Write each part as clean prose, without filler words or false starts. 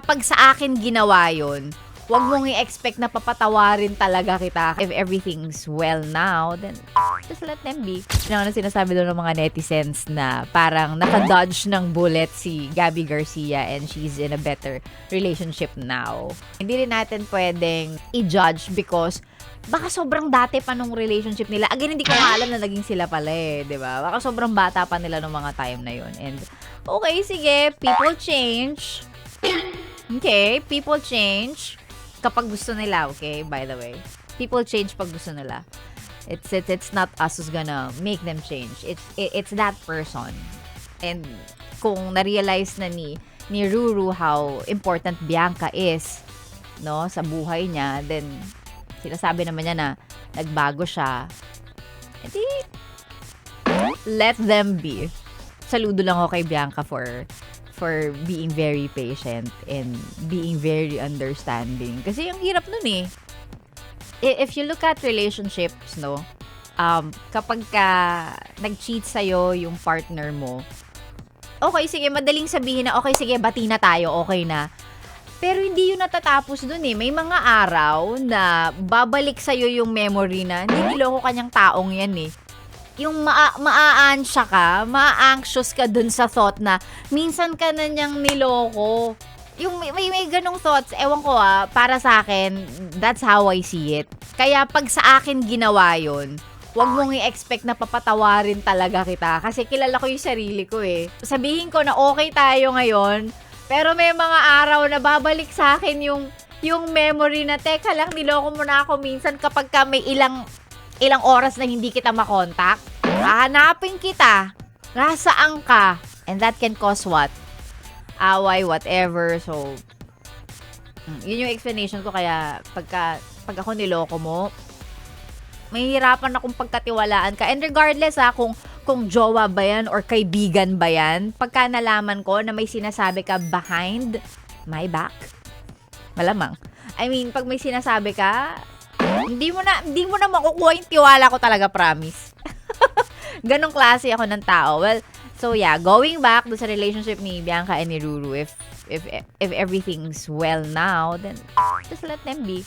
pag sa akin ginawa yun, wag mong i-expect na papatawarin talaga kita. If everything's well now, then just let them be. Yun ang sinasabi doon ng mga netizens na parang naka-dodge ng bullet si Gabby Garcia and she's in a better relationship now. Hindi rin natin pwedeng i-judge because baka sobrang dati pa nung relationship nila. Again, hindi ko nga alam na naging sila pala eh, di ba? Baka sobrang bata pa nila nung mga time na yun. And okay, sige, people change. Okay, people change. Kapag gusto nila, okay, by the way. People change pag gusto nila. It's not us who's gonna make them change. It's that person. And kung na-realize na ni Ruru how important Bianca is, no, sa buhay niya, then sinasabi naman niya na nagbago siya. Edi, let them be. Saludo lang ako kay Bianca for being very patient and being very understanding. Kasi ang hirap nun eh. If you look at relationships, no, kapag ka nag-cheat sa'yo yung partner mo, okay, sige, madaling sabihin na, okay, sige, bati na tayo, okay na. Pero hindi yun natatapos dun eh. May mga araw na babalik sa'yo yung memory na, hindi niloko kanyang taong yan eh. Yung maa-ansya ka, maa-anxious ka dun sa thought na minsan ka na niyang niloko. Yung may ganong thoughts, ewan ko para sa akin, that's how I see it. Kaya pag sa akin ginawa yun, wag mong i-expect na papatawarin talaga kita. Kasi kilala ko yung sarili ko eh. Sabihin ko na okay tayo ngayon, pero may mga araw na babalik sa akin yung memory na, teka lang, niloko mo na ako minsan kapag ka may ilang oras na hindi kita makontak, hahanapin kita, nasaan ka, and that can cause what? Away, whatever. So, yun yung explanation ko. Kaya, pag ako niloko mo, mahihirapan akong pagkatiwalaan ka. And regardless kung jowa ba yan or kaibigan ba yan, pagka nalaman ko na may sinasabi ka behind my back, malamang. I mean, pag may sinasabi ka, hindi mo na makukuha yung tiwala ko talaga, promise. Ganong klase ako ng tao. Well, so yeah, going back do sa relationship ni Bianca and ni Ruru, if everything's well now, then just let them be.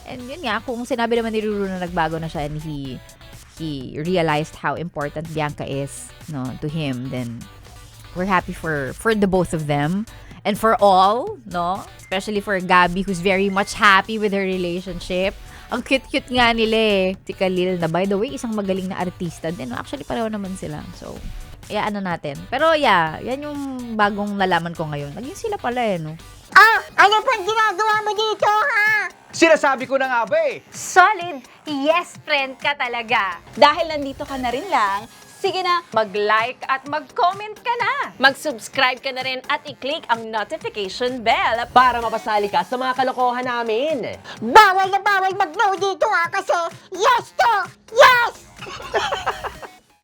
And yun nga, kung sinabi naman ni Ruru na nagbago na siya and he realized how important Bianca is, no, to him, then we're happy for the both of them. And for all, no, especially for Gabby, who's very much happy with her relationship. Ang cute-cute nga nila eh. Si Khalil na, by the way, isang magaling na artista din. Actually, pareho naman sila. So, ano natin. Pero yeah, yan yung bagong nalaman ko ngayon. Naging sila pala eh, no? Ano pang ginagawa mo dito, ha? Sinasabi ko na nga ba eh. Solid yes friend ka talaga. Dahil nandito ka na rin lang, sige na, Mag-like at mag-comment ka na. Mag-subscribe ka na rin at i-click ang notification bell. Para mapasali ka sa mga kalokohan namin. Bawal na bawal mag-no dito, ha? Kasi yes to yes!